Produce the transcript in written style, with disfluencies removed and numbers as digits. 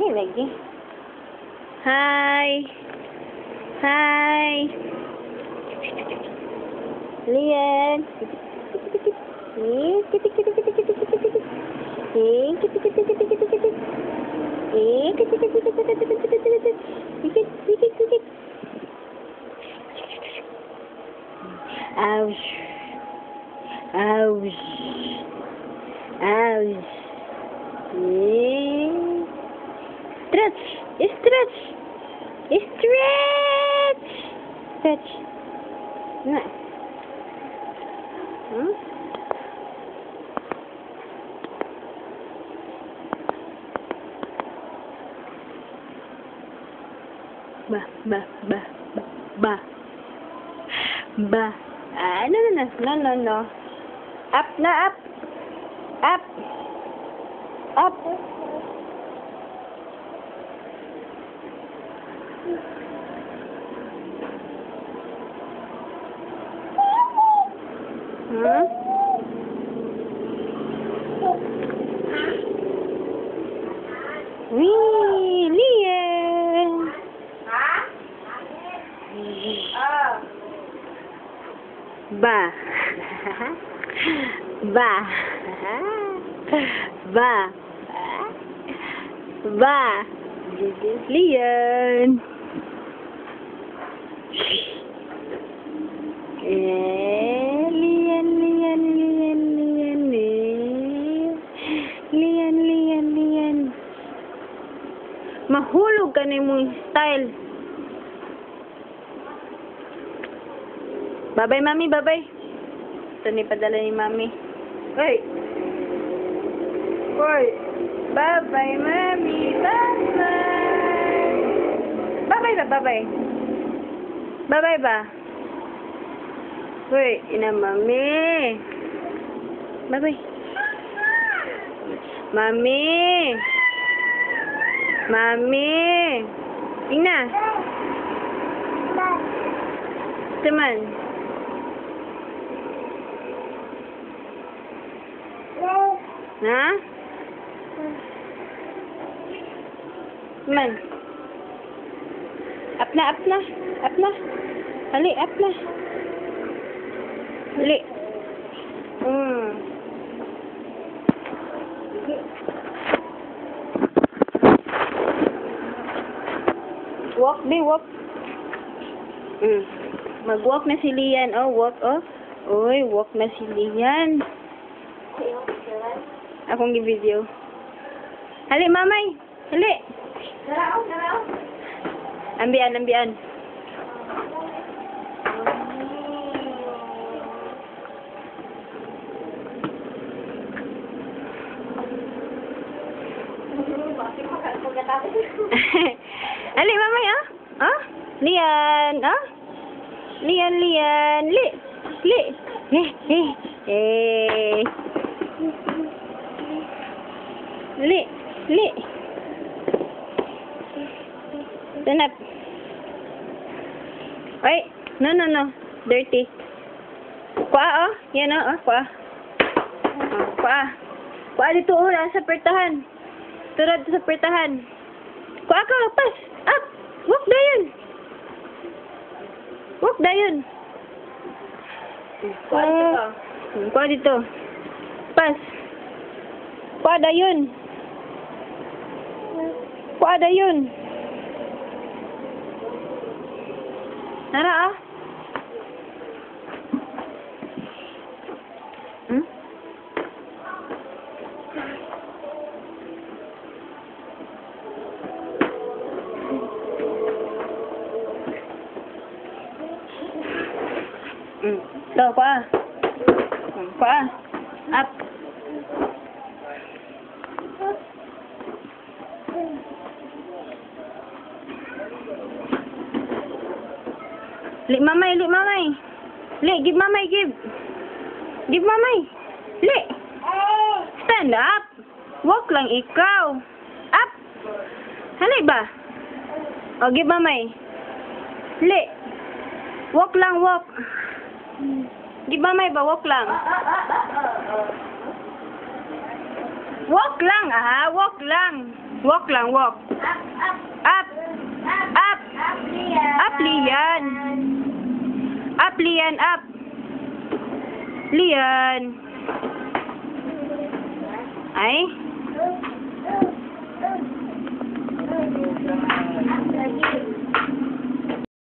Ini lagi. Hai. Hai. Lian. Ouch. Ouch. Ouch. Stretch. Stretch. Stretch. Stretch. Nah. Bah. No. Up na, up. Up. Up. Lian. Ba. This is Lian. Lian. Mahulog ka na mong style. Bye-bye, mami. Bye-bye. Ito ni padala ni mami. Hoy. Bye-bye, mami. Bye-bye. Bye-bye ba? Bye-bye. Bye-bye ba? Hoy, ina mami. Bye-bye. Mami. Ina. Teman. Ha? Man. Up na. Hali, up na. Hali. Walk. Mag-walk na si Lian. Walk. Uy, walk na si Lian. Akong gi-video. Hali, mamay. Hali. Daraw. Ambian. Hali, mamay, Lian, Lian. Li. Li. Stand up. Wait. No. Dirty. Kuha, Yan, kuha. Kuha dito, sa pertahan. Turad sa pertahan. Kuha ka, pas. Up. Walk dayon. Kuha dito. Pas. Kuha dayon. Nara, Tuh, kuha. Up. Li, mamay. Give mamay. Give mamay. Li. Stand up. Walk lang ikaw. Up. Hali ba? Give mamay. Li. Walk lang. Give mamay ba? Walk lang. Walk lang. Walk lang. Up. Up. Up, Lian. Up, Lian, up. Lian. Ay.